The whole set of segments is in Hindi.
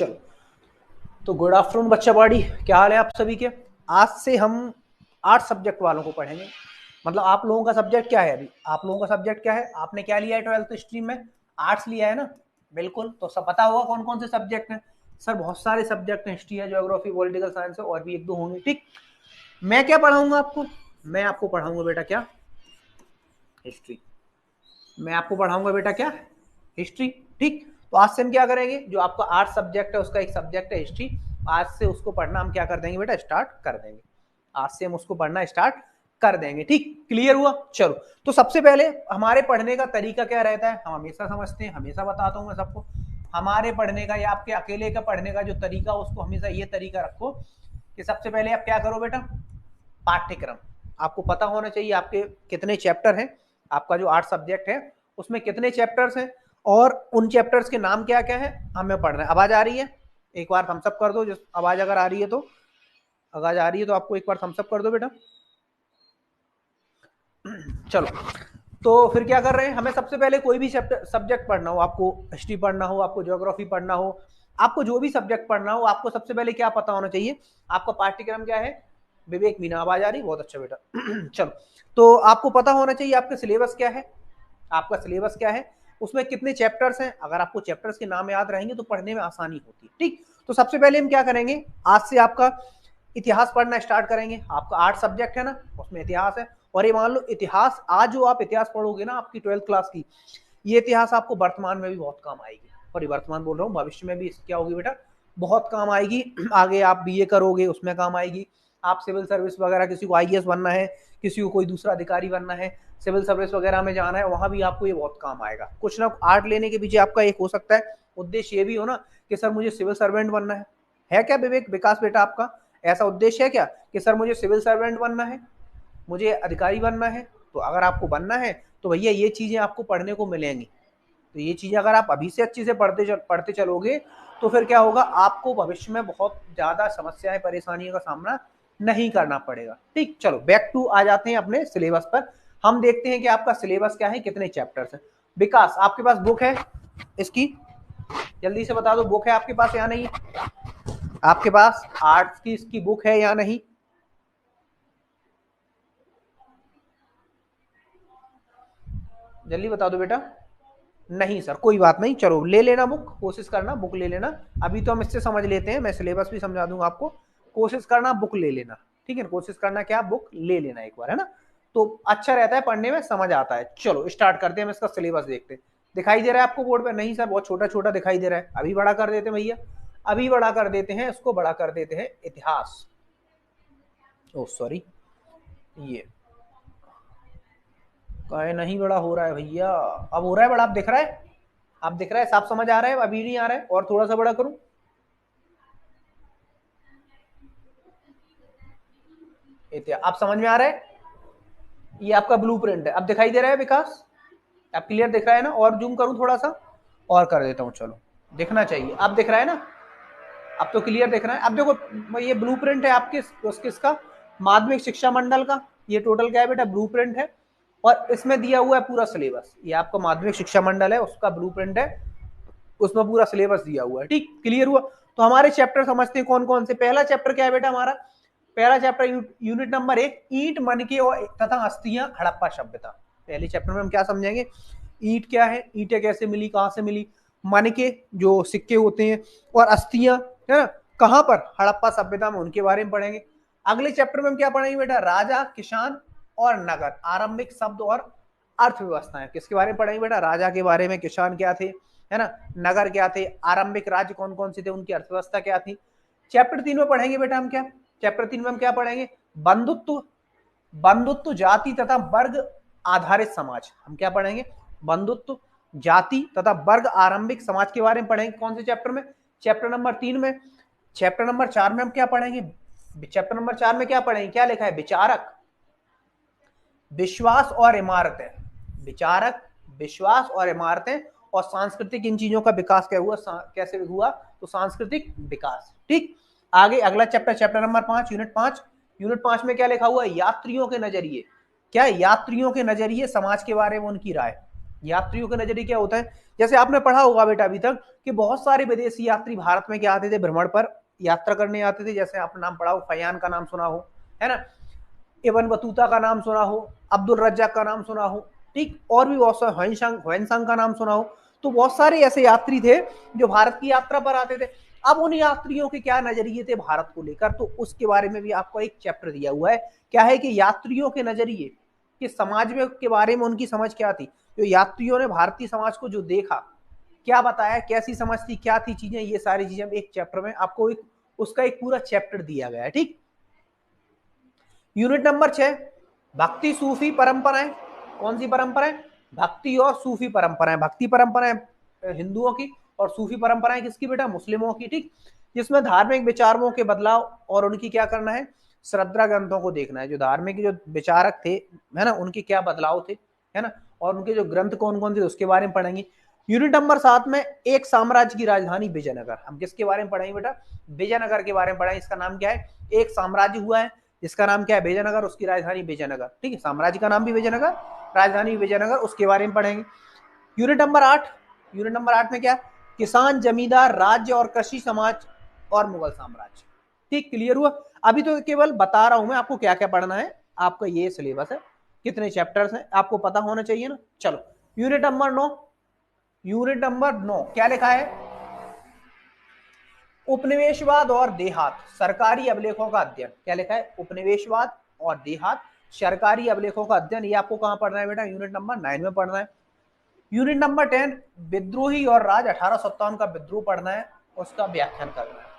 चलो, तो गुड आफ्टरनून बच्चा बॉडी, क्या हाल है आप सभी के। आज से हम 8 सब्जेक्ट वालों को पढ़ेंगे। मतलब आप लोगों का सब्जेक्ट क्या है, अभी आप लोगों का सब्जेक्ट क्या है, आपने क्या लिया है 12th स्ट्रीम में, आर्ट्स लिया है ना। बिल्कुल, तो सब पता होगा कौन कौन से सब्जेक्ट हैं। सर बहुत सारे सब्जेक्ट हैं, हिस्ट्री है, ज्योग्राफी, पॉलिटिकल साइंस है, और भी एक दो होंगे। ठीक, मैं क्या पढ़ाऊंगा आपको, मैं आपको पढ़ाऊंगा बेटा क्या, हिस्ट्री। मैं आपको पढ़ाऊंगा बेटा क्या, हिस्ट्री। ठीक, तो आज से हम क्या करेंगे, जो आपका 8 सब्जेक्ट है उसका एक सब्जेक्ट है हिस्ट्री, आज से उसको पढ़ना हम क्या कर देंगे बेटा, स्टार्ट कर देंगे। आज से हम उसको पढ़ना स्टार्ट कर देंगे। ठीक, क्लियर हुआ। चलो, तो सबसे पहले हमारे पढ़ने का तरीका क्या रहता है, हम हमेशा समझते हैं, हमेशा बताता हूँ मैं सबको, हमारे पढ़ने का या आपके अकेले का पढ़ने का जो तरीका, उसको हमेशा ये तरीका रखो कि सबसे पहले आप क्या करो बेटा, पाठ्यक्रम आपको पता होना चाहिए, आपके कितने चैप्टर हैं, आपका जो 8 सब्जेक्ट है उसमें कितने चैप्टर्स हैं, और उन चैप्टर्स के नाम क्या क्या है हमें पढ़ना है। आवाज आ रही है, एक बार थम्स अप कर दो, जिस आवाज अगर आ रही है तो, आवाज आ रही है तो आपको एक बार थम्स अप कर दो बेटा। चलो, तो फिर क्या कर रहे हैं, हमें सबसे पहले कोई भी सब्जेक्ट पढ़ना हो, आपको हिस्ट्री पढ़ना हो, आपको ज्योग्राफी पढ़ना हो, आपको जो भी सब्जेक्ट पढ़ना हो, आपको सबसे पहले क्या पता होना चाहिए, आपका पाठ्यक्रम क्या है। विवेक मीना, आवाज आ रही, बहुत अच्छा बेटा। चलो, तो आपको पता होना चाहिए आपका सिलेबस क्या है, आपका सिलेबस क्या है, उसमें कितने चैप्टर्स हैं। अगर आपको चैप्टर्स के नाम याद रहेंगे तो पढ़ने में आसानी होती है। ठीक, तो सबसे पहले हम क्या करेंगे, आज से आपका इतिहास पढ़ना स्टार्ट करेंगे। आपका 8 सब्जेक्ट है ना, उसमें इतिहास है, और ये मान लो इतिहास, आज जो आप इतिहास पढ़ोगे ना आपकी 12th क्लास की, ये इतिहास आपको वर्तमान में भी बहुत काम आएगी, और ये वर्तमान बोल रहा हूँ, भविष्य में भी क्या होगी बेटा, बहुत काम आएगी। आगे आप बीए करोगे उसमें काम आएगी, आप सिविल सर्विस वगैरह, किसी को आईएएस बनना है, किसी को कोई दूसरा अधिकारी बनना है, सिविल सर्विस वगैरह में जाना है, वहां भी आपको ये बहुत काम आएगा। कुछ ना, आर्ट लेने के पीछे आपका एक हो सकता है उद्देश्य ये भी हो ना कि सर मुझे सिविल सर्वेंट बनना है क्या विवेक, विकास बेटा आपका ऐसा उद्देश्य है क्या कि सर मुझे सिविल सर्वेंट बनना है, मुझे अधिकारी बनना है। तो अगर आपको बनना है तो भैया ये चीजें आपको पढ़ने को मिलेंगी। तो ये चीजें अगर आप अभी से अच्छी से पढ़ते चलोगे तो फिर क्या होगा, आपको भविष्य में बहुत ज्यादा समस्याएं, परेशानियों का सामना नहीं करना पड़ेगा। ठीक, चलो बैक टू आ जाते हैं अपने सिलेबस पर। हम देखते हैं कि आपका सिलेबस क्या है, कितने चैप्टर्स हैं। विकास, आपके पास बुक है इसकी, जल्दी से बता दो, बुक है आपके पास या नहीं, आपके पास आर्ट्स की इसकी बुक है या नहीं। जल्दी बता दो बेटा। नहीं सर, कोई बात नहीं, चलो ले लेना बुक, कोशिश करना बुक ले लेना। अभी तो हम इससे समझ लेते हैं, मैं सिलेबस भी समझा दूंगा आपको। कोशिश करना बुक ले लेना, ठीक है, कोशिश करना क्या, बुक ले लेना एक बार, है ना, तो अच्छा रहता है, पढ़ने में समझ आता है। चलो स्टार्ट करते हैं, हम इसका सिलेबस देखते हैं। दिखाई दे रहा है आपको बोर्ड पे, नहीं सर बहुत छोटा छोटा दिखाई दे रहा है, अभी बड़ा कर देते हैं भैया, अभी बड़ा कर देते हैं, इसको बड़ा कर देते हैं, इतिहास, ओ सॉरी, ये कहे नहीं बड़ा हो रहा है भैया, अब हो रहा है बड़ा, आप दिख रहा है, आप दिख रहा है, साफ समझ आ रहा है, अभी नहीं आ रहा है, और थोड़ा सा बड़ा करूं, आप समझ में आ रहा है, ये आपका ब्लूप्रिंट है, अब दिखाई दे रहा है विकास, अब क्लियर दिख रहा है ना, और जूम करूं थोड़ा सा, और कर देता हूं, चलो दिखना चाहिए, अब दिख रहा है ना, अब तो क्लियर दिख रहा है। अब देखो ये ब्लूप्रिंट है आपके किसका, माध्यमिक शिक्षा मंडल का, ये टोटल क्या है बेटा, ब्लूप्रिंट है, और इसमें दिया हुआ है पूरा सिलेबस, ये आपका माध्यमिक शिक्षा मंडल है उसका ब्लूप्रिंट है, उसमें पूरा सिलेबस दिया हुआ है। ठीक, क्लियर हुआ। तो हमारे चैप्टर समझते हैं कौन कौन से। पहला चैप्टर क्या है बेटा हमारा, पहला चैप्टर यूनिट नंबर 1, ईंट, मनके और तथा अस्थियां, हड़प्पा सभ्यता। पहले चैप्टर में हम क्या समझेंगे, ईंट क्या है, ईंटें कैसे मिली, कहां से मिली, मनके जो सिक्के होते हैं, और अस्थियां है ना, कहां पर, हड़प्पा सभ्यता में, उनके बारे में पढ़ेंगे। अगले चैप्टर में हम क्या पढ़ेंगे बेटा, राजा, किसान और नगर, आरंभिक शब्द और अर्थव्यवस्थाएं। किसके बारे में पढ़ेंगे बेटा, राजा के बारे में, किसान क्या थे, है ना, नगर क्या थे, आरंभिक राज्य कौन कौन से थे, उनकी अर्थव्यवस्था क्या थी। चैप्टर 3 में पढ़ेंगे बेटा हम क्या, चैप्टर 3 में हम क्या पढ़ेंगे, बंधुत्व, बंधुत्व, जाति तथा वर्ग आधारित समाज। हम क्या पढ़ेंगे, बंधुत्व, जाति तथा वर्ग आरंभिक समाज के बारे में पढ़ेंगे। कौन से चैप्टर में, चैप्टर नंबर 3 में। चैप्टर नंबर 4 में हम क्या पढ़ेंगे, चैप्टर नंबर 4 में क्या पढ़ेंगे, क्या लिखा है, विचारक, विश्वास और इमारतें, विचारक, विश्वास और इमारतें, और सांस्कृतिक, इन चीजों का विकास क्या हुआ, कैसे हुआ, तो सांस्कृतिक विकास। ठीक, आगे अगला chapter, chapter number 5, unit 5, unit 5 में क्या लिखा हुआ है, यात्रियों के नजरिए, क्या यात्रियों के नजरिए समाज के बारे में उनकी राय, यात्रियों के नजरिए क्या होता है, जैसे आपने पढ़ा होगा बेटा अभी तक कि बहुत सारे विदेशी यात्री भारत में क्या आते थे, भ्रमण पर यात्रा करने आते थे। जैसे आपने नाम पढ़ा हो, फयान का नाम सुना हो, है ना, इब्न बतूता का नाम सुना हो, अब्दुल रज्जाक का नाम सुना हो, ठीक, और भी बहुत सारे, ह्वेनसांग का नाम सुना हो। तो बहुत सारे ऐसे यात्री थे जो भारत की यात्रा पर आते थे। अब उन यात्रियों के क्या नजरिए थे भारत को लेकर, तो उसके बारे में भी आपको एक चैप्टर दिया हुआ है। क्या है कि यात्रियों के नजरिए कि समाज में के बारे में उनकी समझ क्या थी, जो यात्रियों ने भारतीय समाज को जो देखा, क्या बताया, कैसी समझ थी, क्या थी चीजें, ये सारी चीजें एक चैप्टर में आपको एक उसका एक पूरा चैप्टर दिया गया है। ठीक, यूनिट नंबर 6, भक्ति सूफी परंपराएं। कौन सी परंपराएं? भक्ति और सूफी परंपराएं। भक्ति परंपराएं हिंदुओं की और सूफी परंपराएं किसकी बेटा? मुस्लिमों की। ठीक, जिसमें धार्मिक विचारों के बदलाव और उनकी क्या करना है, श्रद्धा ग्रंथों को देखना है। जो धार्मिक जो विचारक थे, है ना, उनके क्या बदलाव थे, है ना, और उनके जो ग्रंथ कौन कौन थे उसके बारे में पढ़ेंगे। यूनिट नंबर 7 में एक साम्राज्य की राजधानी विजयनगर। हम किसके बारे में पढ़ेंगे बेटा? विजयनगर के बारे में पढ़ेंगे। इसका नाम क्या है? एक साम्राज्य हुआ है जिसका नाम क्या है? विजयनगर, उसकी राजधानी विजयनगर। ठीक है, साम्राज्य का नाम भी विजयनगर, राजधानी विजयनगर, उसके बारे में पढ़ेंगे। यूनिट नंबर 8, यूनिट नंबर 8 में क्या? किसान, जमींदार, राज्य और कृषि समाज और मुगल साम्राज्य। ठीक, क्लियर हुआ? अभी तो केवल बता रहा हूं मैं आपको क्या क्या पढ़ना है। आपका ये सिलेबस है, कितने चैप्टर्स हैं आपको पता होना चाहिए ना। चलो, यूनिट नंबर 9, यूनिट नंबर 9 क्या लिखा है? उपनिवेशवाद और देहात, सरकारी अभिलेखों का अध्ययन। क्या लिखा है? उपनिवेशवाद और देहात, सरकारी अभिलेखों का अध्ययन। ये आपको कहां पढ़ना है बेटा? यूनिट नंबर 9 में पढ़ना है। यूनिट नंबर 10, विद्रोही और राज, 1857 का विद्रोह पढ़ना है, उसका व्याख्यान करना है।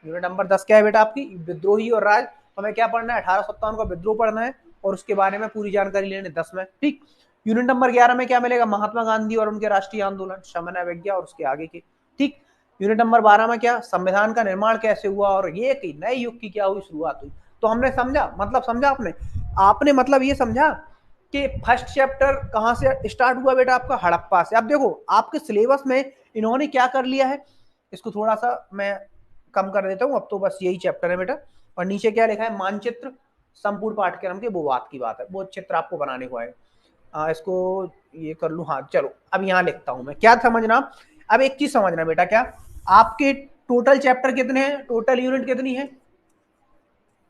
यूनिट नंबर 10 क्या है बेटा आपकी? विद्रोही और राज। हमें क्या पढ़ना है? 1857 का विद्रोह पढ़ना है और उसके बारे में पूरी जानकारी लेनी 10 में। ठीक, यूनिट नंबर 11 में क्या मिलेगा? महात्मा गांधी और उनके राष्ट्रीय आंदोलन, शमन अवज्ञा और उसके आगे के। ठीक, यूनिट नंबर 12 में क्या? संविधान का निर्माण कैसे हुआ और ये कि नए युग की क्या हुई, शुरुआत हुई। तो हमने समझा, मतलब समझा आपने, आपने मतलब ये समझा कि फर्स्ट चैप्टर कहां से स्टार्ट हुआ बेटा? आपका हड़प्पा से। अब देखो आपके सिलेबस में इन्होंने क्या कर लिया है, इसको थोड़ा सा मैं कम कर देता हूं। अब तो बस यही चैप्टर है बेटा, और नीचे क्या लिखा है? मानचित्र संपूर्ण पाठ्यक्रम के, वो बात की बात है, वो चित्र आपको बनाने को आएगा। इसको ये कर लूं, हाँ चलो अब यहाँ लिखता हूं मैं। क्या समझना? अब एक चीज समझना बेटा, क्या आपके टोटल चैप्टर कितने हैं? टोटल यूनिट कितनी है?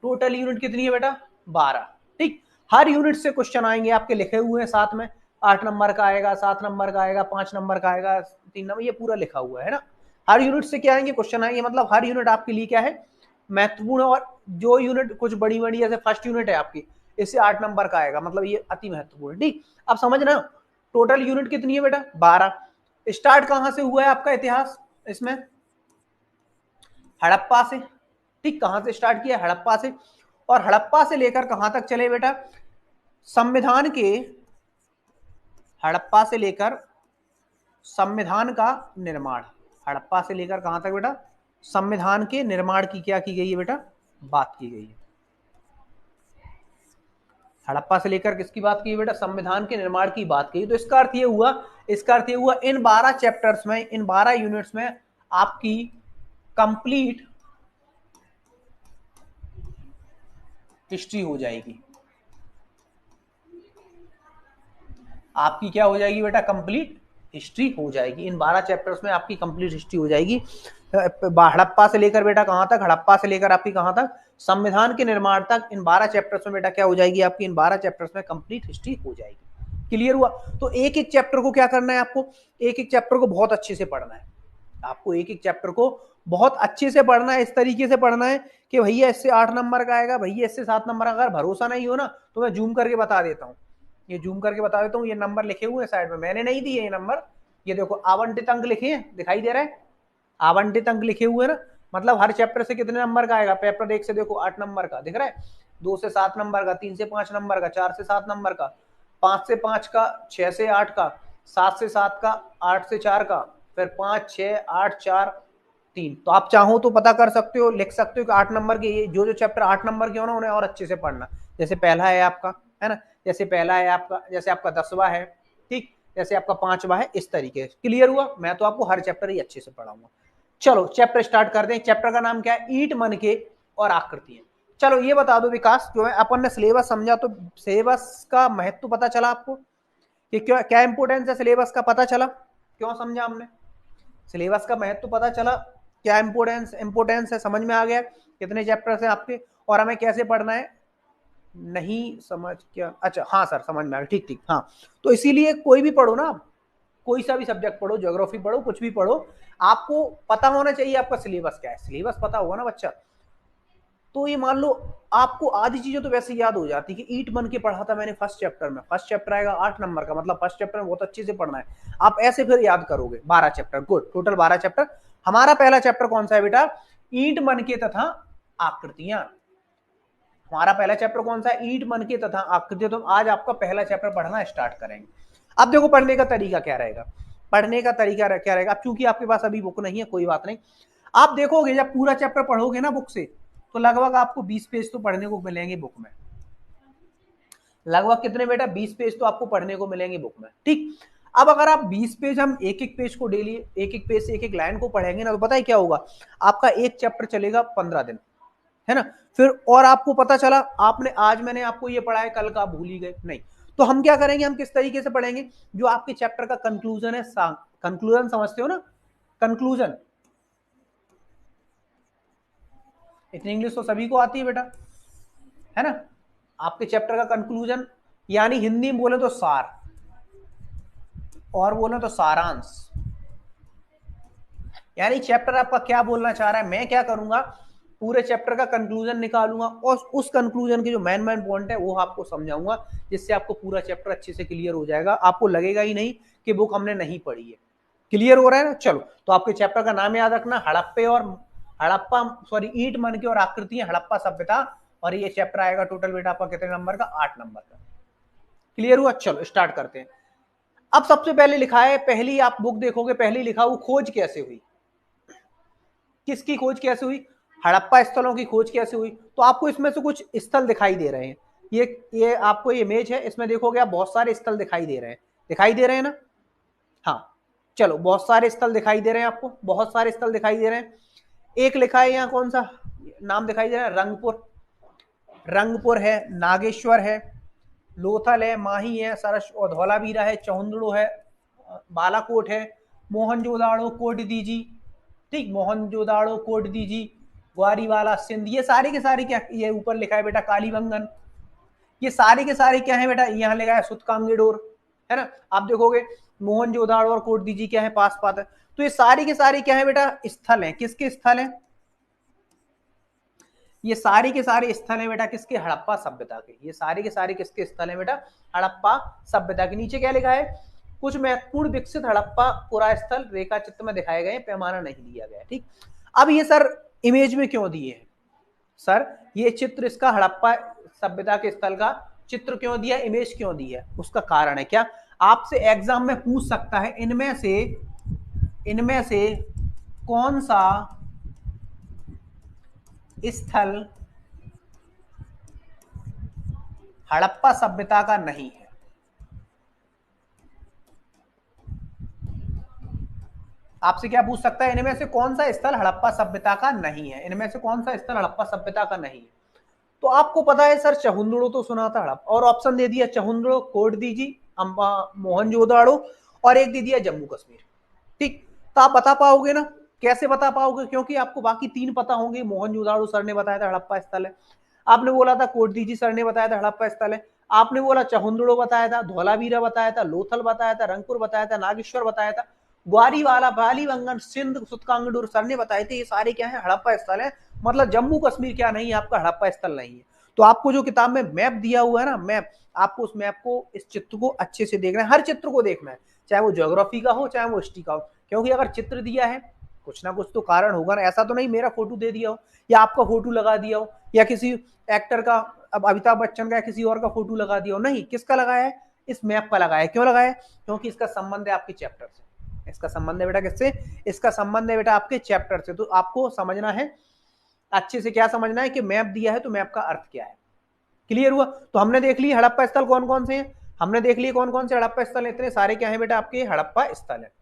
टोटल यूनिट कितनी है बेटा? 12। ठीक, हर यूनिट से क्वेश्चन आएंगे आपके, लिखे हुए हैं साथ में। 8 नंबर का आएगा, 7 नंबर का आएगा, 5 नंबर का आएगा, 3 नंबर, ये पूरा लिखा हुआ है ना। हर यूनिट से क्या आएंगे? क्वेश्चन आएंगे। मतलब हर यूनिट आपके लिए क्या है? महत्वपूर्ण। और जो यूनिट कुछ बड़ी बड़ी, जैसे फर्स्ट यूनिट है आपकी, इससे 8 नंबर का आएगा, मतलब ये अति महत्वपूर्ण। ठीक, अब समझना टोटल यूनिट कितनी है बेटा? 12। स्टार्ट कहां से हुआ है आपका इतिहास? इसमें हड़प्पा से। ठीक, कहां से स्टार्ट किया? हड़प्पा से। और हड़प्पा से लेकर कहां तक चले बेटा? संविधान के, हड़प्पा से लेकर संविधान का निर्माण। हड़प्पा से लेकर कहां तक बेटा? संविधान के निर्माण की क्या की गई है बेटा? बात की गई है। हड़प्पा से लेकर किसकी बात की है बेटा? संविधान के निर्माण की बात की। तो इसका अर्थ ये हुआ, इसका अर्थ ये हुआ इन 12 चैप्टर्स में, इन 12 यूनिट्स में आपकी कंप्लीट हिस्ट्री हो जाएगी। आपकी क्या हो जाएगी बेटा? कंप्लीट हिस्ट्री हो जाएगी। इन 12 चैप्टर्स में आपकी कंप्लीट हिस्ट्री हो जाएगी। हड़प्पा से लेकर बेटा कहां तक? हड़प्पा से लेकर आपकी कहां तक? संविधान के निर्माण तक। इन 12 चैप्टर्स में बेटा क्या हो जाएगी आपकी? इन 12 चैप्टर्स में कंप्लीट हिस्ट्री हो जाएगी। क्लियर हुआ? तो एक एक चैप्टर को क्या करना है आपको? एक एक चैप्टर को बहुत अच्छे से पढ़ना है। आपको एक एक चैप्टर को बहुत अच्छे से पढ़ना है, इस तरीके से पढ़ना है कि भैया इससे 8 नंबर का आएगा, भैया इससे 7 नंबर। अगर भरोसा नहीं हो ना तो मैं जूम करके बता देता हूँ, ये जूम करके बता देता हूँ। ये नंबर लिखे हुए हैं साइड में, मैंने नहीं दिए ये नंबर। ये देखो आवंटित अंक लिखे हैं, दिखाई दे रहा है? आवंटित अंक लिखे हुए ना, मतलब हर चैप्टर से कितने नंबर का आएगा? पेपर 1 से देखो 8 नंबर का दिख रहा है, 2 से 7 नंबर का, 3 से 5 नंबर का, 4 से 7 नंबर का, 5 से 5 का, 6 से 8 का, 7 से 7 का, 8 से 4 का, फिर 5 6 8 4 3। तो आप चाहो तो पता कर सकते हो, लिख सकते हो कि 8 नंबर के, ये जो जो चैप्टर 8 नंबर के हो ना, उन्हें और अच्छे से पढ़ना। जैसे पहला है आपका, है ना, जैसे पहला है आपका, जैसे आपका 10वां है, ठीक, जैसे आपका 5वां है, इस तरीके से। क्लियर हुआ? मैं तो आपको हर चैप्टर ही अच्छे से पढ़ाऊंगा। चलो चैप्टर स्टार्ट करते हैं। चैप्टर का नाम क्या है? ईंट, मनके और आकृतियां। चलो ये बता दो विकास, जो है अपन ने सिलेबस समझा, तो सिलेबस का महत्व पता चला आपको कि क्या क्या इंपोर्टेंस है सिलेबस का, पता चला क्यों समझा हमने, सिलेबस का महत्व तो पता चला, क्या इंपोर्टेंस है समझ में आ गया, कितने चैप्टर्स हैं आपके और हमें कैसे पढ़ना है। नहीं समझ क्या, अच्छा हाँ सर समझ में आ गया, ठीक ठीक हाँ। तो इसीलिए कोई भी पढ़ो ना, कोई सा भी सब्जेक्ट पढ़ो, ज्योग्राफी पढ़ो, कुछ भी पढ़ो, आपको पता होना चाहिए आपका सिलेबस क्या है। सिलेबस पता होगा ना बच्चा, तो ये मान लो आपको आधी चीजें तो वैसे याद हो जाती कि ईट बन के पढ़ा था मैंने फर्स्ट चैप्टर में, फर्स्ट चैप्टर आएगा 8 नंबर का, मतलब फर्स्ट चैप्टर में बहुत अच्छे से पढ़ना है। आप ऐसे फिर याद करोगे 12 चैप्टर, गुड, टोटल 12 चैप्टर। हमारा पहला चैप्टर कौन सा है बेटा, ईंट मनके तथा आकृतियां। हमारा पहला चैप्टर कौन सा है, ईंट मनके तथा आकृतियां। तो आज आपका पहला चैप्टर पढ़ना स्टार्ट करेंगे। अब देखो पढ़ने का तरीका क्या रहेगा, पढ़ने का तरीका क्या रहेगा, चूंकि आपके पास अभी बुक नहीं है कोई बात नहीं, आप देखोगे जब पूरा चैप्टर पढ़ोगे ना बुक से, तो लगभग आपको 20 पेज तो पढ़ने को मिलेंगे बुक में। लगभग कितने बेटा, 20 पेज तो आपको पढ़ने को मिलेंगे बुक में, ठीक। अब अगर आप 20 पेज, हम एक एक पेज को डेली एक एक पेज से एक एक लाइन को पढ़ेंगे ना, तो पता है क्या होगा, आपका एक चैप्टर चलेगा 15 दिन, है ना। फिर और आपको पता चला आपने आज मैंने आपको ये पढ़ा है, कल का भूल ही गए, नहीं। तो हम क्या करेंगे, हम किस तरीके से पढ़ेंगे, जो आपके चैप्टर का कंक्लूजन है, कंक्लूजन समझते हो ना, कंक्लूजन, इतनी इंग्लिश तो सभी को आती है बेटा, है ना। आपके चैप्टर का कंक्लूजन, यानी हिंदी में बोले तो सार, और बोले तो सारांश, यानी चैप्टर आपका क्या बोलना चाह रहा है। मैं क्या करूंगा, पूरे चैप्टर का कंक्लूजन निकालूंगा और उस कंक्लूजन के जो मेन मेन पॉइंट है वो आपको समझाऊंगा, जिससे आपको पूरा चैप्टर अच्छे से क्लियर हो जाएगा, आपको लगेगा ही नहीं कि बुक हमने नहीं पढ़ी है। क्लियर हो रहा है ना, चलो। तो आपके चैप्टर का नाम याद रखना, हड़प्पा सॉरी ईंट मनके और आकृतियां, हड़प्पा सभ्यता, और ये चैप्टर आएगा टोटल बेटा आपका कितने नंबर का, 8 नंबर का। क्लियर हुआ, चलो स्टार्ट करते हैं। अब सबसे पहले लिखा है, पहली आप बुक देखोगे, पहली लिखा हुआ खोज कैसे हुई, किसकी खोज कैसे हुई, हड़प्पा स्थलों की खोज कैसे हुई। तो आपको इसमें से कुछ स्थल दिखाई दे रहे हैं, ये आपको ये इमेज है, इसमें देखोगे आप बहुत सारे स्थल दिखाई दे रहे हैं, दिखाई दे रहे हैं ना, हाँ। चलो बहुत सारे स्थल दिखाई दे रहे हैं आपको, बहुत सारे स्थल दिखाई दे रहे हैं। एक लिखा है यहाँ, कौन सा नाम दिखाई दे रहा है, रंगपुर, रंगपुर है, नागेश्वर है, लोथल है, माही है, सरस और धौलावीरा है, चौंदड़ो है, बालाकोट है, मोहनजोदाड़ो, कोट दीजी, ठीक, मोहनजोदाड़ो, कोट दीजी, ग्वारीवाला, सिंध, ये सारे के सारे क्या, ये ऊपर लिखा है बेटा कालीबंगन, ये सारे के सारे क्या है बेटा, यहाँ लिखा है सुतकांगेडोर, है ना। आप देखोगे मोहनजोदाड़ो और कोट दीजी क्या है, पास पास है। तो ये सारे के सारे क्या है बेटा, स्थल हैं, किसके स्थल हैं, ये सारे के सारे स्थल हैं बेटा किसके, हड़प्पा सभ्यता के। ये सारे के सारे किसके स्थल हैं बेटा, हड़प्पा सभ्यता के। नीचे क्या लिखा है, कुछ महत्वपूर्ण विकसित हड़प्पा पुरा स्थल रेखा चित्र में दिखाए गए, पैमाना नहीं दिया गया, ठीक। अब ये सर इमेज में क्यों दिए हैं, सर ये चित्र इसका हड़प्पा सभ्यता के स्थल का चित्र क्यों दिया, इमेज क्यों दी है, उसका कारण है क्या, आपसे एग्जाम में पूछ सकता है, इनमें से कौन सा स्थल हड़प्पा सभ्यता का नहीं है। आपसे क्या पूछ सकता है, इनमें से कौन सा स्थल हड़प्पा सभ्यता का नहीं है, इनमें से कौन सा स्थल हड़प्पा सभ्यता का नहीं है। तो आपको पता है सर, चहुंदड़ो तो सुना था हड़प्पा, और ऑप्शन दे दिया चहुंदड़ो, कोट दीजी, मोहनजोदाड़ो, और एक दे दिया जम्मू कश्मीर, ठीक। तो आप बता पाओगे ना, कैसे बता पाओगे, क्योंकि आपको बाकी 3 पता होंगे। मोहनजोदाड़ो सर ने बताया था हड़प्पा स्थल है, आपने बोला था कोट दीजी सर ने बताया था हड़प्पा स्थल है, आपने बोला चहुंदड़ो बताया था, धौलावीरा बताया था, लोथल बताया था, रंगपुर बताया था, नागेश्वर बताया था, ग्वारीवाला, बालीबंगन, सिंध, सुतकांगडूर सर ने बताए थे, ये सारे क्या है, हड़प्पा स्थल है। मतलब जम्मू कश्मीर क्या नहीं है आपका, हड़प्पा स्थल नहीं है। तो आपको जो किताब में मैप दिया हुआ है ना, मैप, आपको उस मैप को, इस चित्र को अच्छे से देखना है, हर चित्र को देखना है, चाहे वो ज्योग्राफी का हो चाहे वो हिस्ट्री का हो, क्योंकि अगर चित्र दिया है कुछ ना कुछ तो कारण होगा ना। ऐसा तो नहीं मेरा फोटो दे दिया हो या आपका फोटो लगा दिया हो या किसी एक्टर का, अब अमिताभ बच्चन का या किसी और का फोटो लगा दिया हो, नहीं, किसका लगाया है, इस मैप का लगाया है। क्यों लगाया है, क्योंकि इसका संबंध है आपके चैप्टर से, इसका संबंध है बेटा किससे, इसका संबंध है बेटा आपके चैप्टर से। तो आपको समझना है अच्छे से, क्या समझना है कि मैप दिया है तो मैप का अर्थ क्या है। क्लियर हुआ। तो हमने देख ली हड़प्पा स्थल कौन कौन से हैं, हमने देख लिए कौन कौन से हड़प्पा स्थल, इतने सारे क्या है बेटा आपके हड़प्पा स्थल है,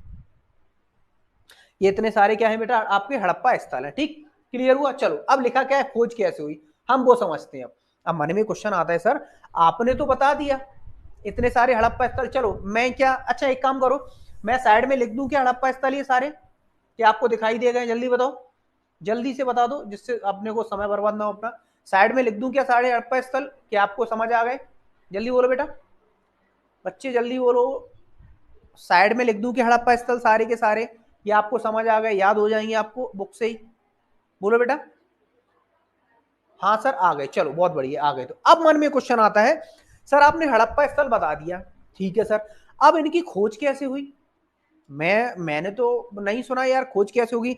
ये इतने सारे क्या है बेटा आपके हड़प्पा स्थल है, ठीक। क्लियर हुआ। चलो अब लिखा क्या है, खोज कैसे हुई, हम वो समझते हैं। अब मन में क्वेश्चन आता है, सर आपने तो बता दिया इतने सारे हड़प्पा स्थल। चलो मैं क्या, अच्छा एक काम करो, मैं साइड में लिख दूं क्या हड़प्पा स्थल ये सारे, क्या आपको दिखाई दे गए? जल्दी बताओ, जल्दी से बता दो, जिससे अपने को समय बर्बाद ना हो अपना। साइड में लिख दूं क्या सारे हड़प्पा स्थल, क्या आपको समझ आ गए? जल्दी बोलो बेटा, बच्चे जल्दी बोलो। साइड में लिख दूं कि हड़प्पा स्थल सारे के सारे, ये आपको समझ आ गए, याद हो जाएंगे आपको बुक से ही? बोलो बेटा। हाँ सर आ गए, चलो बहुत बढ़िया आ गए। तो अब मन में क्वेश्चन आता है, सर आपने हड़प्पा स्थल बता दिया, ठीक है सर, अब इनकी खोज कैसे हुई? मैंने तो नहीं सुना यार, खोज कैसे होगी,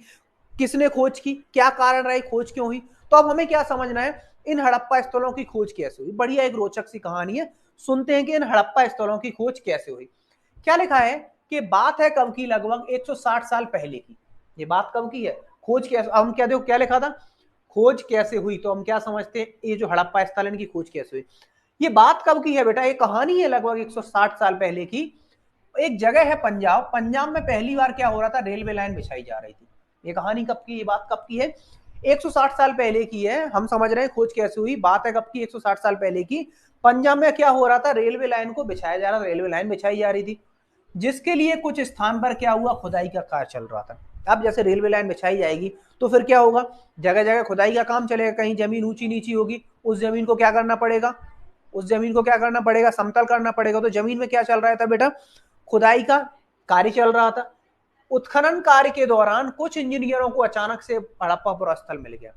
किसने खोज की, क्या कारण रहे, खोज क्यों हुई? तो अब हमें क्या समझना है, इन हड़प्पा स्थलों की खोज कैसे हुई। बढ़िया एक रोचक सी कहानी है, सुनते हैं कि इन हड़प्पा स्थलों की खोज कैसे हुई। क्या लिखा है कि बात है कब की, लगभग 160 साल पहले की। ये बात कब की है, खोज कैसे, हम क्या, देखो क्या लिखा था, खोज कैसे हुई, तो हम क्या समझते हैं, ये जो हड़प्पा स्थल इनकी खोज कैसे हुई। ये बात कब की है बेटा, ये कहानी है लगभग 160 साल पहले की। एक जगह है पंजाब, पंजाब में पहली बार क्या हो रहा था, रेलवे लाइन बिछाई जा रही थी। ये कहानी कब की, ये बात कब की है, 160 साल पहले की है। हम समझ रहे हैं खोज कैसे हुई, बात है कब की, 160 साल पहले की। पंजाब में क्या हो रहा था, रेलवे लाइन को बिछाया जा रहा था, रेलवे लाइन बिछाई जा रही थी, जिसके लिए कुछ स्थान पर क्या हुआ, खुदाई का कार्य चल रहा था। अब जैसे रेलवे लाइन बिछाई जाएगी तो फिर क्या होगा, जगह जगह खुदाई का काम चलेगा, कहीं जमीन ऊंची नीची होगी, उस जमीन को क्या करना पड़ेगा, उस जमीन को क्या करना पड़ेगा, समतल करना पड़ेगा। तो जमीन में क्या चल रहा था बेटा, खुदाई का कार्य चल रहा था। उत्खनन कार्य के दौरान कुछ इंजीनियरों को अचानक से हड़प्पा स्थल मिल गया।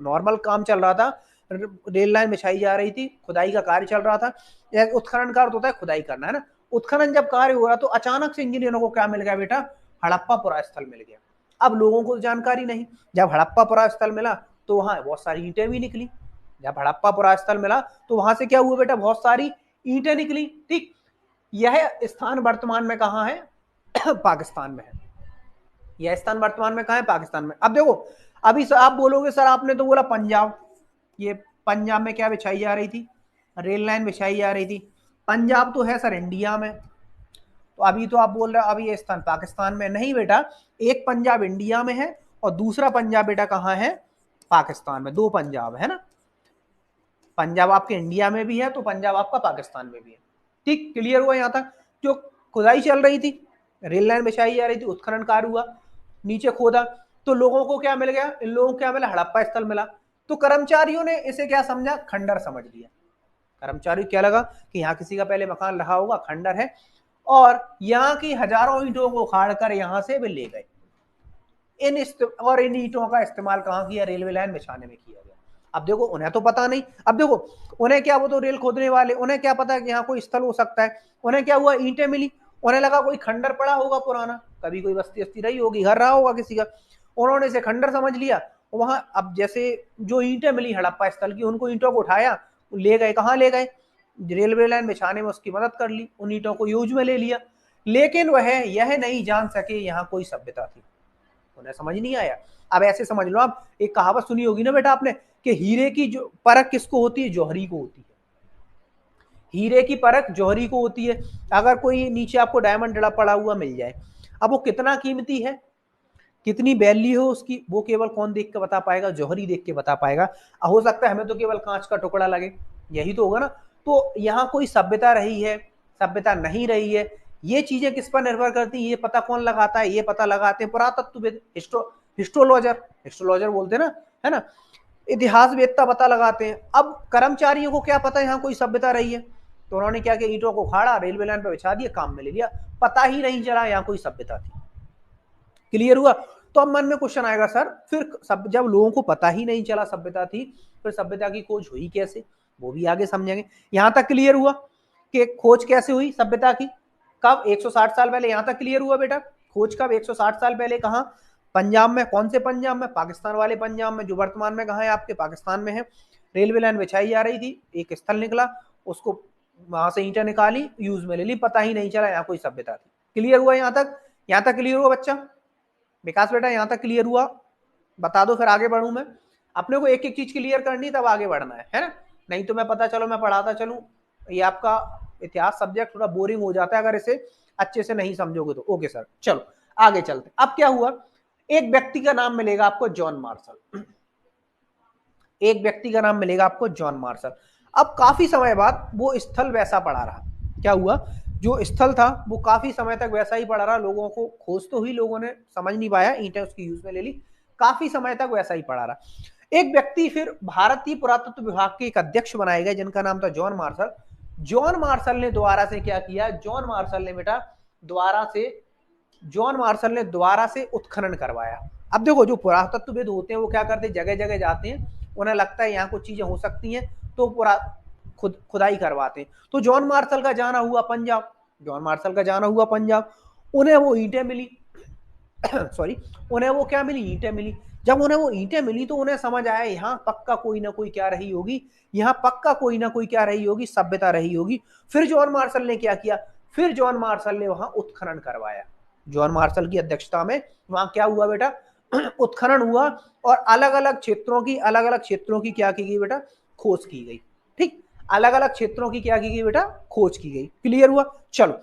नॉर्मल काम चल रहा था, रेल लाइन बिछाई जा रही थी, खुदाई का कार्य चल रहा था। उत्खनन कार्य होता है खुदाई करना, है ना। उत्खनन जब कार्य हो रहा तो अचानक से इंजीनियरों को क्या मिल गया बेटा, हड़प्पा स्थल मिल गया। अब लोगों को जानकारी नहीं, जब हड़प्पा स्थल मिला तो वहां बहुत सारी ईंटें भी निकली। जब हड़प्पा स्थल मिला तो वहां से क्या हुआ बेटा, बहुत सारी ईंटें निकली। ठीक, यह स्थान वर्तमान में कहां है, पाकिस्तान में है। यह स्थान वर्तमान में कहां है, पाकिस्तान में। अब देखो, अभी आप बोलोगे सर आपने तो बोला पंजाब, ये पंजाब में क्या बिछाई जा रही थी, रेल लाइन बिछाई जा रही थी। पंजाब तो है सर इंडिया में, तो अभी तो आप बोल रहे हो अभी ये स्थान पाकिस्तान में, नहीं बेटा, एक पंजाब इंडिया में है और दूसरा पंजाब बेटा कहां है, पाकिस्तान में। दो पंजाब है ना, पंजाब आपके इंडिया में भी है तो पंजाब आपका पाकिस्तान में भी है। ठीक, क्लियर हुआ यहाँ तक। जो खुदाई चल रही थी, रेल लाइन बिछाई जा रही थी, उत्खनन कार्य हुआ, नीचे खोदा, तो लोगों को क्या मिल गया, इन लोगों को क्या मिला, हड़प्पा स्थल मिला। तो कर्मचारियों ने इसे क्या समझा, खंडर समझ लिया। कर्मचारी क्या लगा कि यहाँ किसी का पहले मकान रहा होगा, खंडर है, और यहाँ की हजारों ईंटों को उखाड़ कर यहाँ से वे ले गए। इन ईंटों का इस्तेमाल कहाँ किया, रेलवे लाइन बिछाने में किया गया। अब देखो उन्हें तो पता नहीं, अब देखो उन्हें क्या, वो तो रेल खोदने वाले, उन्हें क्या पता कि यहाँ कोई स्थल हो सकता है। उन्हें क्या हुआ, ईंटें मिली, उन्हें लगा कोई खंडर पड़ा होगा पुराना, कभी कोई बस्ती वस्ती रही होगी, घर रहा होगा किसी का, उन्होंने इसे खंडर समझ लिया। वहां अब जैसे जो ईंटें मिली हड़प्पा स्थल की, उनको ईंटों को उठाया, ले गए, कहाँ ले गए, रेलवे लाइन बिछाने में उसकी मदद कर ली, उन ईंटों को यूज में ले लिया। लेकिन वह यह नहीं जान सके यहाँ कोई सभ्यता थी, उन्हें समझ नहीं आया। अब ऐसे समझ लो, आप एक कहावत सुनी होगी ना बेटा आपने, कि हीरे की जो परख किसको होती है, जौहरी को होती है। हीरे की परख जौहरी को होती है। अगर कोई नीचे आपको डायमंड पड़ा हुआ मिल जाए, अब वो कितना कीमती है, कितनी वैल्यू हो उसकी, वो केवल कौन देख के बता पाएगा, जौहरी देख के बता पाएगा। हो सकता है हमें तो केवल कांच का टुकड़ा लगे, यही तो होगा ना। तो यहाँ कोई सभ्यता रही है, सभ्यता नहीं रही है, ये चीजें किस पर निर्भर करती है, ये पता कौन लगाता है, ये पता लगाते हैं पुरातत्वविद, हिस्टोलॉजर, हिस्टोलॉजर बोलते हैं ना, है ना, इतिहास वेत्ता पता लगाते हैं। अब कर्मचारियों को क्या पता यहाँ कोई सभ्यता रही है, तो उन्होंने क्या किया, ईंटों को खाड़ा, रेलवे लाइन पर बिछा दिया, काम में ले लिया, पता ही नहीं चला यहाँ कोई सभ्यता थी। क्लियर हुआ। तो अब मन में क्वेश्चन आएगा, सर फिर सब जब लोगों को पता ही नहीं चला सभ्यता थी, फिर सभ्यता की खोज हुई कैसे, वो भी आगे समझेंगे। यहां तक क्लियर हुआ कि खोज कैसे हुई सभ्यता की, कब, 160 साल पहले। यहां तक क्लियर हुआ बेटा, खोज कब, 160 साल पहले, कहां, पंजाब में। कौन से पंजाब में, पाकिस्तान वाले पंजाब में, जो वर्तमान में कहां है, आपके पाकिस्तान में है। रेलवे लाइन बिछाई जा रही थी, एक स्थल निकला, उसको वहां से ईंटें निकाली, यूज में ले ली, पता ही नहीं चला यहाँ कोई सभ्यता थी। क्लियर हुआ यहाँ तक, यहाँ तक क्लियर हुआ बच्चा, विकास बेटा यहाँ तक क्लियर हुआ, बता दो फिर आगे बढ़ूं मैं। अपने को एक एक चीज क्लियर करनी तब आगे बढ़ना है ना, नहीं तो मैं पता चलो मैं पढ़ाता चलूं, ये आपका इतिहास सब्जेक्ट थोड़ा बोरिंग हो जाता है अगर इसे अच्छे से नहीं समझोगे तो। ओके सर, चलो आगे चलते। अब क्या हुआ, एक व्यक्ति का नाम मिलेगा आपको, जॉन मार्शल। एक व्यक्ति का नाम मिलेगा आपको, जॉन मार्शल। अब काफी समय बाद वो स्थल वैसा पड़ा रहा, क्या हुआ, जो स्थल था वो काफी समय तक वैसा ही पड़ा रहा, लोगों को खोज तो हुई, लोगों ने समझ नहीं पाया, ईंटें उसकी यूज में ले ली, काफी समय तक वैसा ही पड़ा रहा। एक व्यक्ति फिर भारतीय पुरातत्व विभाग के एक अध्यक्ष बनाए गए जिनका नाम था जॉन मार्शल। जॉन मार्शल ने दोबारा से क्या किया, जॉन मार्शल ने बेटा दोबारा से उत्खनन करवाया। अब देखो जो पुरातत्वविद होते हैं वो क्या करते हैं, जगह जगह जाते हैं, उन्हें लगता है यहाँ कुछ चीजें हो सकती हैं तो खुदाई करवाते हैं। तो जॉन मार्शल का जाना हुआ पंजाब, उन्हें वो ईंटें मिली सॉरी, उन्हें वो क्या मिली, ईंटें मिली। जब उन्हें वो ईंटें मिली तो उन्हें समझ आया यहाँ पक्का कोई ना कोई क्या रही होगी, सभ्यता रही होगी। फिर जॉन मार्शल ने क्या किया, फिर जॉन मार्शल ने वहां उत्खनन करवाया। जॉन मार्शल की अध्यक्षता में वहां क्या हुआ बेटा, उत्खनन हुआ और अलग अलग क्षेत्रों की क्या की गई बेटा, खोज की गई। ठीक, अलग अलग क्षेत्रों की क्या की गई बेटा, खोज की गई। क्लियर हुआ। चलो,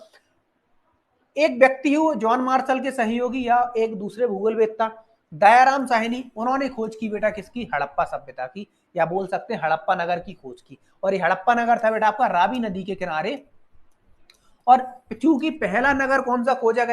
एक व्यक्ति हो जॉन मार्शल के सहयोगी या एक दूसरे भूगोलवेत्ता दयाराम साहनी, उन्होंने खोज की बेटा किसकी, हड़प्पा सभ्यता की, या बोल सकते हैं हड़प्पा नगर की खोज की। और ये हड़प्पा नगर था बेटा आपका रावी नदी के किनारे। और क्योंकि पहला नगर कौन सा खोजा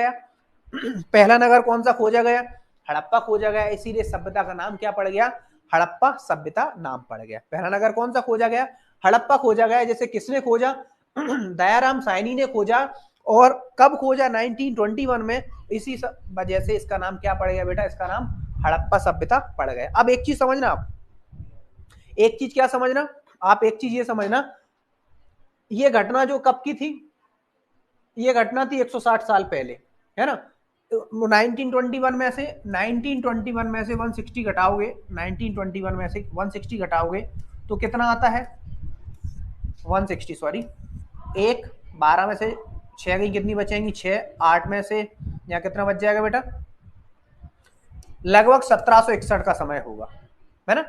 गया हड़प्पा खोजा गया, इसीलिए सभ्यता का नाम क्या पड़ गया, हड़प्पा सभ्यता नाम पड़ गया। पहला नगर कौन सा खोजा गया, हड़प्पा खोजा गया। जैसे किसने खोजा, दयाराम साहनी ने खोजा। और कब खोजा, 1921 में। इसी वजह से इसका नाम क्या पड़ गया बेटा, इसका नाम हड़प्पा सभ्यता पड़ गया। अब एक चीज समझना आप, एक चीज ये समझना, ये घटना जो कब की थी, ये घटना थी 160 साल पहले, है ना। 1921 में से 160 घटाओगे, 1921 में से 160 घटाओगे तो कितना आता है, 160 सॉरी, 12 में से 6 गई, कितनी बचेंगी 6, 8 में से यहाँ कितना बच जाएगा बेटा, लगभग 1761 का समय होगा, है ना।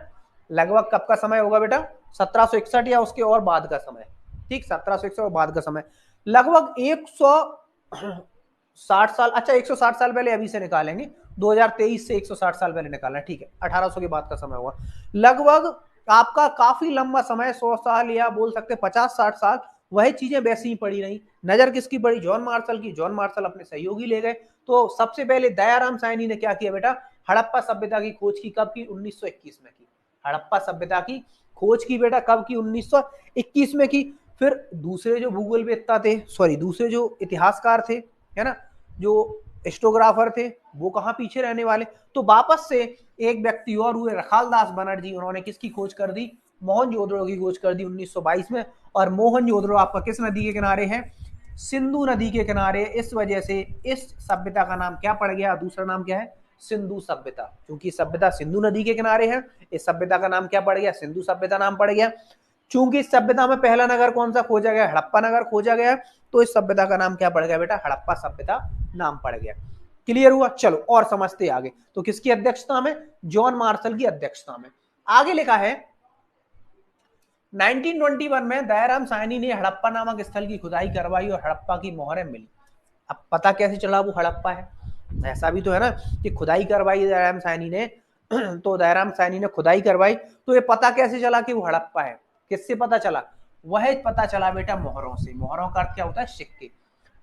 लगभग कब का समय होगा बेटा, 1761 या उसके और बाद का समय। ठीक, 1761 और बाद का समय, लगभग 160 साल। अच्छा, 160 साल पहले अभी से निकालेंगे, 2023 से 160 साल पहले निकालना, ठीक है, 1800 के बाद का समय होगा। लगभग आपका काफी लंबा समय, 100 साल या बोल सकते 50-60 साल, वही चीजें वैसी ही पड़ी रही। नजर किसकी पड़ी, जॉन मार्शल की। जॉन मार्शल अपने सहयोगी ले गए। तो सबसे पहले दयाराम साहनी ने क्या किया बेटा, हड़प्पा सभ्यता की खोज की। कब की, 1921 में की। हड़प्पा सभ्यता की खोज की बेटा कब की, 1921 में की। फिर दूसरे जो भूगोलवेत्ता थे, सॉरी दूसरे जो इतिहासकार थे, है ना, जो हिस्टोग्राफर थे, वो कहाँ पीछे रहने वाले। तो वापस से एक व्यक्ति और हुए, रखालदास बनर्जी, उन्होंने किसकी खोज कर दी, मोहनजोदड़ो की खोज कर दी 1922 में। और मोहनजोदड़ो आपका किस नदी के किनारे है, सिंधु नदी के किनारे। इस वजह से इस सभ्यता का नाम क्या पड़ गया, दूसरा नाम क्या है, सिंधु सभ्यता। क्योंकि सभ्यता सिंधु नदी के किनारे है, इस सभ्यता का नाम क्या पड़ गया, सिंधु सभ्यता नाम पड़ गया। चूंकि इस सभ्यता में पहला नगर कौन सा खोजा गया, हड़प्पा नगर खोजा गया, तो इस सभ्यता का नाम क्या पड़ गया बेटा, हड़प्पा सभ्यता नाम पड़ गया। क्लियर हुआ। चलो और समझते आगे। तो किसकी अध्यक्षता में, जॉन मार्शल की अध्यक्षता में। आगे लिखा है 1921 में दयाराम साहनी ने हड़प्पा नामक स्थल की खुदाई करवाई और हड़प्पा की मोहरें मिली। अब पता कैसे चला वो हड़प्पा है, ऐसा भी तो है ना कि खुदाई करवाई दयाराम साहनी ने तो दयाराम साहनी ने खुदाई करवाई, तो ये पता कैसे चला कि वो हड़प्पा है, किससे पता चला, वह पता चला बेटा मोहरों से। मोहरों का अर्थ क्या होता है, सिक्के।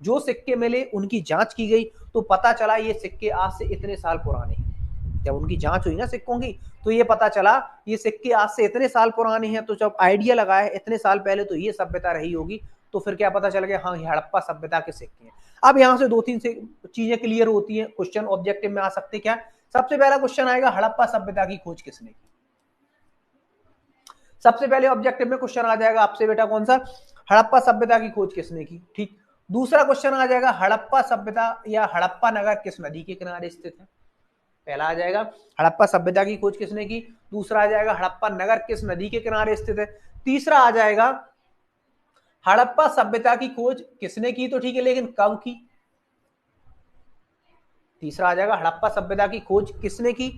जो सिक्के मिले उनकी जांच की गई तो पता चला ये सिक्के आज से इतने साल पुराने हैं। जब उनकी जांच हुई ना सिक्कों की, तो ये पता चला ये सिक्के आज से इतने साल पुराने हैं। तो जब आइडिया लगाया इतने साल पहले तो ये सभ्यता रही होगी, तो फिर क्या पता चल गया, हाँ ये हड़प्पा सभ्यता के सिक्के हैं। अब यहाँ से 2-3 से चीजें क्लियर होती हैं, क्वेश्चन ऑब्जेक्टिव में आ सकते क्या। सबसे पहला क्वेश्चन आएगा, हड़प्पा सभ्यता की खोज किसने की। सबसे पहले ऑब्जेक्टिव में क्वेश्चन आ जाएगा आपसे बेटा कौन सा, हड़प्पा सभ्यता की खोज किसने की। ठीक, दूसरा क्वेश्चन आ जाएगा, हड़प्पा सभ्यता या हड़प्पा नगर किस नदी के किनारे स्थित है। पहला आ जाएगा हड़प्पा सभ्यता की खोज किसने की, दूसरा आ जाएगा हड़प्पा नगर किस नदी के किनारे स्थित है, तीसरा आ जाएगा हड़प्पा सभ्यता की खोज किसने की, तो ठीक है लेकिन कब की। तीसरा आ जाएगा हड़प्पा सभ्यता की खोज किसने की,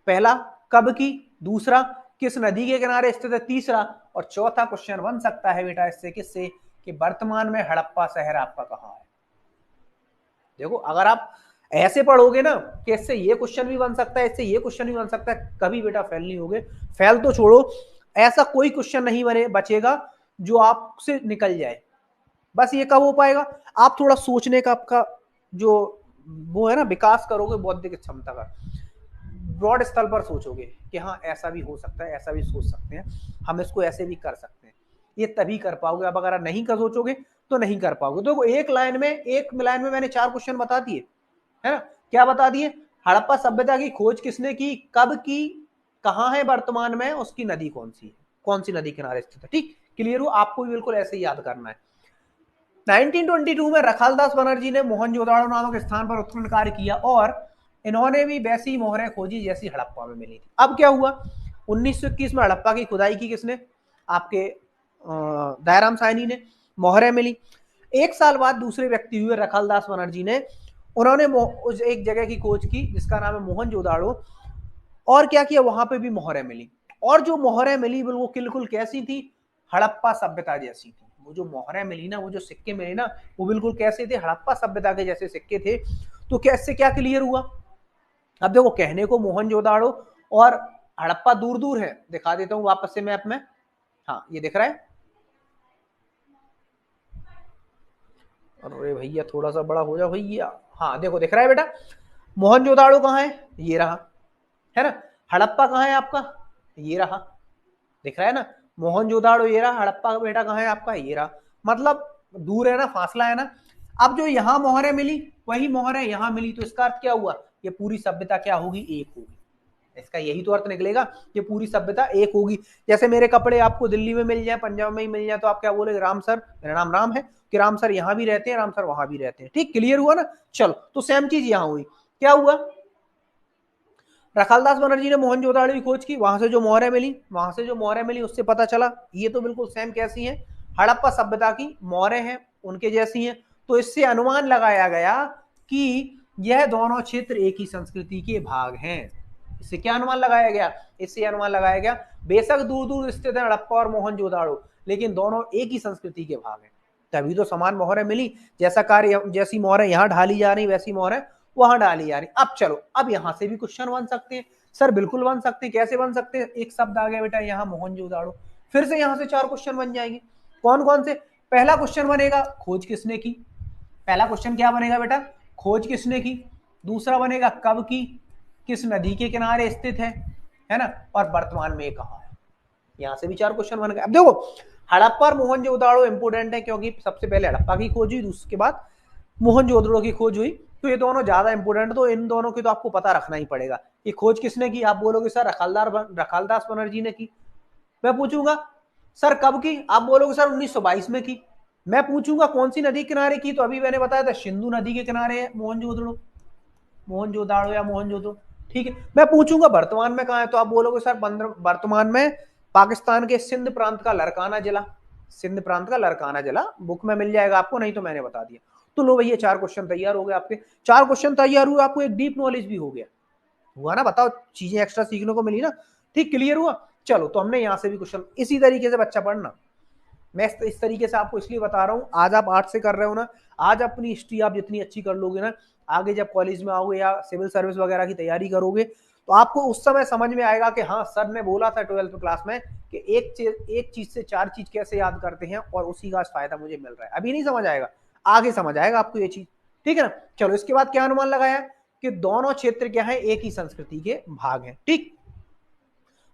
पहला कब की, दूसरा किस नदी के किनारे स्थित है, तीसरा। और चौथा क्वेश्चन बन सकता है बेटा इससे किससे, कि वर्तमान में हड़प्पा शहर आपका कहां है। देखो अगर आप ऐसे पढ़ोगे ना कि इससे ये क्वेश्चन भी बन सकता है, इससे ये क्वेश्चन भी बन सकता है, कभी बेटा फेल नहीं होगे। फेल तो छोड़ो, ऐसा कोई क्वेश्चन नहीं बचेगा जो आपसे निकल जाए। बस ये कब हो पाएगा, आप थोड़ा सोचने का आपका जो वो है ना विकास करोगे बौद्धिक क्षमता का, ब्रॉड स्तर पर सोचोगे कि हाँ ऐसा भी हो सकता है, ऐसा भी सोच सकते हैं, हम इसको ऐसे भी कर सकते हैं, ये तभी कर पाओगे। अब अगर नहीं कर सोचोगे तो नहीं कर पाओगे। तो एक लाइन में मैंने 4 क्वेश्चन बता दिए, है ना। क्या बता दिए, हड़प्पा सभ्यता की खोज किसने की, कब की, कहाँ है वर्तमान में, उसकी नदी कौन सी है, कौन सी नदी किनारे स्थित है। ठीक, क्लियर हो, आपको भी बिल्कुल ऐसे ही याद करना है। 1922 में रखालदास बनर्जी ने मोहनजोदाड़ो नामक स्थान पर उत्खनन कार्य किया और इन्होंने भी वैसी मोहरें खोजी जैसी हड़प्पा में मिली थी। अब क्या हुआ, 1921 में हड़प्पा की खुदाई की किसने, आपके दयाराम साहनी ने, मोहरें मिली। एक साल बाद दूसरे व्यक्ति हुए रखालदास बनर्जी ने, उन्होंने उस एक जगह की खोज की जिसका नाम है मोहनजोदाड़ो, और क्या किया, वहां पे भी मोहरें मिली, और जो मोहरें मिली वो बिल्कुल कैसी थी, हड़प्पा सभ्यता जैसी थी। वो जो मोहरें मिली ना, वो जो सिक्के मिले ना, वो बिल्कुल कैसे थे, हड़प्पा सभ्यता के जैसे सिक्के थे। तो कैसे क्या क्लियर हुआ, अब देखो कहने को मोहनजोदाड़ो और हड़प्पा दूर दूर है, दिखा देता हूं वापस से मैप में। हाँ ये दिख रहा है, अरे भैया थोड़ा सा बड़ा हो जाओ भैया। हाँ देखो दिख रहा है बेटा, मोहनजोदाड़ो कहाँ है, ये रहा, है ना। हड़प्पा कहाँ है आपका, ये रहा, दिख रहा है ना। मोहनजोदाड़ो ये रहा, हड़प्पा का बेटा कहाँ है आपका, ये रहा। मतलब दूर है ना, फासला है ना। अब जो यहाँ मोहरें मिली वही मोहरें यहाँ मिली, तो इसका अर्थ क्या हुआ, ये पूरी सभ्यता क्या होगी, एक होगी। इसका यही तो अर्थ निकलेगा, ये पूरी सभ्यता एक होगी। जैसे मेरे कपड़े आपको दिल्ली में मिल जाए, पंजाब में ही मिल जाए, तो आप क्या बोले, राम सर, मेरा नाम राम है, कि राम सर यहाँ भी रहते हैं, राम सर वहां भी रहते हैं। ठीक, क्लियर हुआ ना। चलो, तो सेम चीज यहाँ हुई, क्या हुआ, रखालदास बनर्जी ने मोहनजोदाड़ो की खोज की, वहां से जो मोहरें मिली उससे पता चला ये तो बिल्कुल सेम कैसी हैं, हड़प्पा सभ्यता की मोहरें हैं, उनके जैसी हैं। तो इससे अनुमान लगाया गया कि यह दोनों क्षेत्र एक ही संस्कृति के भाग हैं। इससे क्या अनुमान लगाया गया, इससे अनुमान लगाया गया बेशक दूर दूर स्थित है हड़प्पा और मोहनजोदाड़ो, लेकिन दोनों एक ही संस्कृति के भाग हैं, तभी तो समान मोहरें मिली। जैसा कार्य, जैसी मोहरें यहाँ ढाली जा रही वैसी मोहरें वहां डाली जा रही। अब चलो, अब यहां से भी क्वेश्चन बन सकते हैं सर, बिल्कुल बन सकते हैं। कैसे बन सकते हैं, एक शब्द आ गया बेटा यहाँ मोहनजोदाड़ो, फिर से यहां से 4 क्वेश्चन बन जाएंगे। कौन कौन से, पहला क्वेश्चन बनेगा खोज किसने की, पहला क्वेश्चन क्या बनेगा बेटा, खोज किसने की। दूसरा बनेगा कब की, किस नदी के किनारे स्थित है ना, और वर्तमान में कहाँ है। यहां से भी 4 क्वेश्चन बन गए। अब देखो हड़प्पा और मोहनजोदाड़ो इंपोर्टेंट है, क्योंकि सबसे पहले हड़प्पा की खोज हुई, उसके बाद मोहनजोदड़ो की खोज हुई, तो ये दोनों ज्यादा इंपोर्टेंट, तो इन दोनों की तो आपको पता रखना ही पड़ेगा। कि खोज किसने की, आप बोलोगे सर रखालदास बनर्जी ने की। मैं पूछूंगा सर कब की, आप बोलोगे सर 1922 में की। मैं पूछूंगा कौन सी नदी किनारे की, तो अभी मैंने बताया था सिंधु नदी के किनारे है मोहनजोदाड़ो या मोहनजोदड़ो। ठीक है, मैं पूछूंगा वर्तमान में कहाँ है, तो आप बोलोगे सर वर्तमान में पाकिस्तान के सिंध प्रांत का लड़काना जिला, सिंध प्रांत का लड़काना जिला, बुक में मिल जाएगा आपको, नहीं तो मैंने बता दिया। तो लो भैया 4 क्वेश्चन तैयार हो गए आपके, 4 क्वेश्चन तैयार हुए, आपको एक डीप नॉलेज भी हो गया, हुआ ना, बताओ चीजें एक्स्ट्रा सीखने को मिली ना। ठीक, क्लियर हुआ। चलो, तो हमने यहां से भी क्वेश्चन इसी तरीके से बच्चा पढ़ना, मैं इस तरीके से आपको इसलिए बता रहा हूं, आज आप आर्ट से कर रहे हो ना, आज अपनी हिस्ट्री आप जितनी अच्छी कर लोगे ना, आगे जब कॉलेज में आओगे या सिविल सर्विस वगैरह की तैयारी करोगे, तो आपको उस समय समझ में आएगा कि हाँ सर ने बोला था 12th क्लास में कि एक चीज से 4 चीज कैसे याद करते हैं, और उसी का फायदा मुझे मिल रहा है। अभी नहीं समझ आएगा, आगे समझ आएगा आपको ये चीज। ठीक है ना। चलो, इसके बाद क्या अनुमान लगाया कि दोनों क्षेत्र क्या है, एक ही संस्कृति के भाग हैं। ठीक,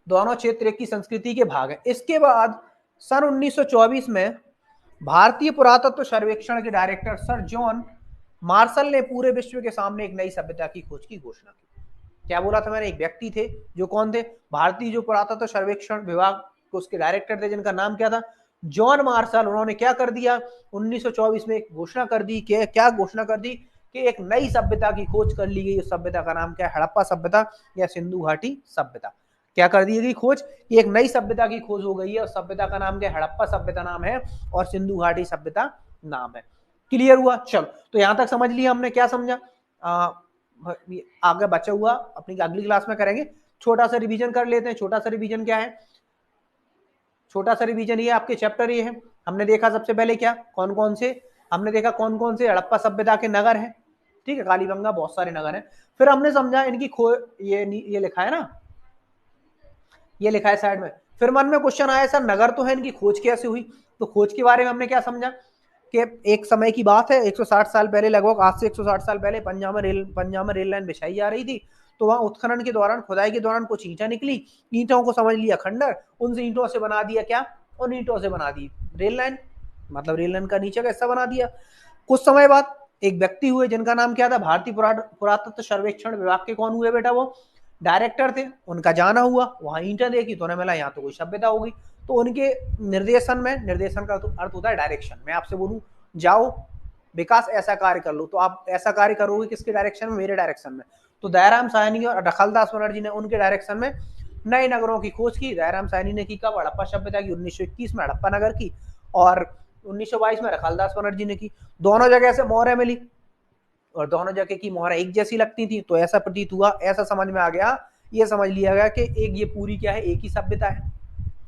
दोनों क्षेत्र एक ही संस्कृति के भाग हैं। इसके बाद सन 1924 में भारतीय पुरातत्व सर्वेक्षण के डायरेक्टर सर जॉन मार्शल ने पूरे विश्व के सामने एक नई सभ्यता की खोज की घोषणा की। क्या बोला था मैंने, एक व्यक्ति थे जो कौन थे, भारतीय जो पुरातत्व सर्वेक्षण विभाग को उसके डायरेक्टर थे, जिनका नाम क्या था, जॉन मार्शल। उन्होंने क्या कर दिया, 1924 में एक घोषणा कर दी, क्या घोषणा कर दी कि एक नई सभ्यता की खोज कर ली गई। उस सभ्यता का नाम क्या है, हड़प्पा सभ्यता या सिंधु घाटी सभ्यता। क्या कर दी गई खोज, एक नई सभ्यता की खोज हो गई है, और सभ्यता का नाम क्या है, हड़प्पा सभ्यता नाम है, और सिंधु घाटी सभ्यता नाम है। क्लियर हुआ। चलो, तो यहां तक समझ लिया हमने, क्या समझा, आगे बचा हुआ अपनी अगली क्लास में करेंगे। छोटा सा रिवीजन कर लेते हैं। छोटा सा रिवीजन क्या है, छोटा सा रिवीजन ये आपके चैप्टर ये है। हमने देखा सबसे पहले क्या, कौन कौन से, हमने देखा कौन कौन से हड़प्पा सभ्यता के नगर हैं। ठीक है, कालीबंगा बहुत सारे नगर हैं। फिर हमने समझा इनकी ये लिखा है ना, ये लिखा है साइड में। फिर मन में क्वेश्चन आया सर नगर तो है, इनकी खोज कैसे हुई, तो खोज के बारे में हमने क्या समझा कि एक समय की बात है 160 साल पहले, लगभग आज से 160 साल पहले पंजाब में रेल लाइन बिछाई जा रही थी। तो वहां उत्खनन के दौरान, खुदाई के दौरान कुछ ईंटें निकली, ईंटों को समझ लिया खंडर, उन ईंटों से बना दिया क्या, उन ईंटों से बना दी रेल लाइन, मतलब रेल लाइन का नीचे का हिस्सा बना दिया। कुछ समय बाद एक व्यक्ति हुए जिनका नाम क्या था, भारतीय पुरातत्व सर्वेक्षण विभाग के कौन हुए बेटा, वो डायरेक्टर थे। उनका जाना हुआ, वहां ईंटें देखी तो उन्हें मिला यहाँ तो कोई सभ्यता होगी। तो उनके निर्देशन में, निर्देशन का अर्थ होता है डायरेक्शन, मैं आपसे बोलूं जाओ विकास ऐसा कार्य कर लो, तो आप ऐसा कार्य करोगे किसके डायरेक्शन में, मेरे डायरेक्शन में। तो दयाराम साहनी और रखलदास बनर्जी ने उनके डायरेक्शन में नए नगरों की खोज की। दयाराम साहनी ने की कब, हड़प्पा सभ्यता की 1921 में हड़प्पा नगर की, और 1922 में रखलदास बनर्जी ने की। दोनों जगह से मोहरें मिली और दोनों जगह की मोहरें एक जैसी लगती थी, तो ऐसा प्रतीत हुआ, ऐसा समझ में आ गया, ये समझ लिया गया कि एक ये पूरी क्या है, एक ही सभ्यता है।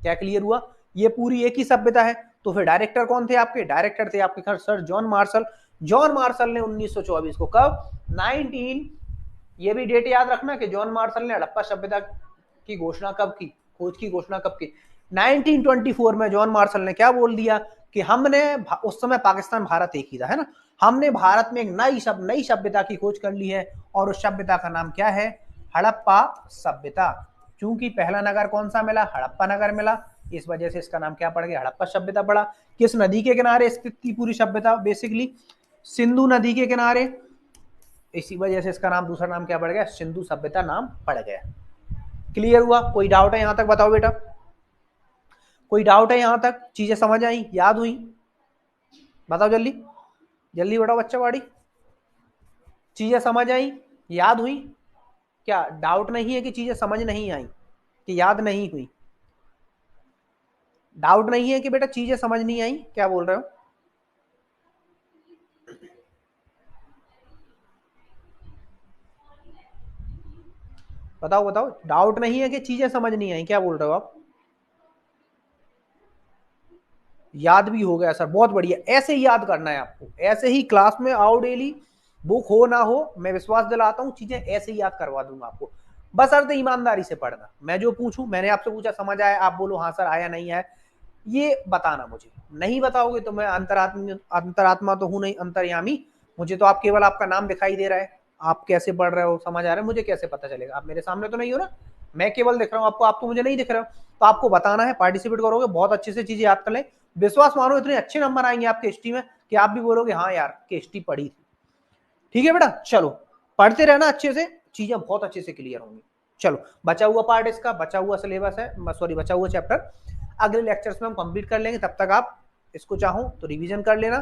क्या क्लियर हुआ, ये पूरी एक ही सभ्यता है। तो फिर डायरेक्टर कौन थे आपके, डायरेक्टर थे आपके sir John Marshall. John Marshall ने 1924 को, कब, 19, ये भी डेट याद रखना कि जॉन मार्शल ने हड़प्पा सभ्यता की घोषणा कब की, खोज की घोषणा कब की, 1924 में जॉन मार्शल ने क्या बोल दिया कि हमने, उस समय पाकिस्तान भारत एक ही था, है ना, हमने भारत में एक नई सभ्यता की खोज कर ली है, और उस सभ्यता का नाम क्या है, हड़प्पा सभ्यता। क्योंकि पहला नगर कौन सा मिला, हड़प्पा नगर मिला, इस वजह से इसका नाम क्या पड़ गया, हड़प्पा सभ्यता पड़ा। किस नदी के किनारे स्थित थी पूरी सभ्यता, बेसिकली सिंधु नदी के किनारे, इसी वजह से इसका नाम, दूसरा नाम क्या पड़ गया, सिंधु सभ्यता नाम पड़ गया। क्लियर हुआ, कोई डाउट है यहां तक, बताओ बेटा, कोई डाउट है यहां तक, चीजें समझ आई, याद हुई, बताओ जल्दी, जल्दी बताओ बच्चा बाड़ी, चीजें समझ आई, याद हुई, क्या डाउट नहीं है कि चीजें समझ नहीं आई, कि याद नहीं हुई, डाउट नहीं है कि बेटा चीजें समझ नहीं आई, क्या बोल रहे हो, बताओ बताओ, डाउट नहीं है कि चीजें समझ नहीं आई, क्या बोल रहे हो आप, याद भी हो गया सर, बहुत बढ़िया, ऐसे ही याद करना है आपको, ऐसे ही क्लास में आओ डेली, बुक हो ना हो, मैं विश्वास दिलाता हूँ चीजें ऐसे ही याद करवा दूंगा आपको। बस अर्थ ईमानदारी से पढ़ना, मैं जो पूछूं, मैंने आपसे पूछा समझ आया, आप बोलो हाँ सर आया, नहीं आया, ये बताना मुझे, नहीं बताओगे तो मैं अंतरात्मा तो हूं नहीं, अंतर्यामी, मुझे तो आप केवल आपका नाम दिखाई दे रहा है, आप कैसे पढ़ रहे हो, समझ आ रहा है, मुझे कैसे पता चलेगा, आप मेरे सामने तो नहीं हो ना, मैं केवल दिख रहा हूँ आपको, आप तो मुझे नहीं दिख रहे हो। तो आपको बताना है, पार्टिसिपेट करोगे, बहुत अच्छे से चीजें याद कर लें, विश्वास मानो इतने अच्छे नंबर आएंगे आपके हिस्ट्री में कि आप भी बोलोगे हाँ यार कि हिस्ट्री पढ़ी थी। ठीक है बेटा, चलो पढ़ते रहना अच्छे से, चीजें बहुत अच्छे से क्लियर होंगी। चलो बचा हुआ पार्ट, इसका बचा हुआ सिलेबस है, सॉरी बचा हुआ चैप्टर अगले लेक्चर्स में हम कंप्लीट कर लेंगे, तब तक आप इसको चाहो तो रिवीजन कर लेना,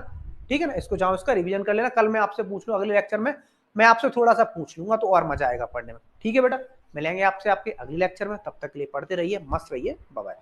ठीक है ना, इसको चाहो इसका रिवीजन कर लेना, कल मैं आपसे पूछ लूँ अगले लेक्चर में, मैं आपसे थोड़ा सा पूछ लूंगा तो और मजा आएगा पढ़ने में। ठीक है बेटा, मिलेंगे आपसे आपके अगले लेक्चर में, तब तक के लिए पढ़ते रहिए, मस्त रहिए, बाय बाय।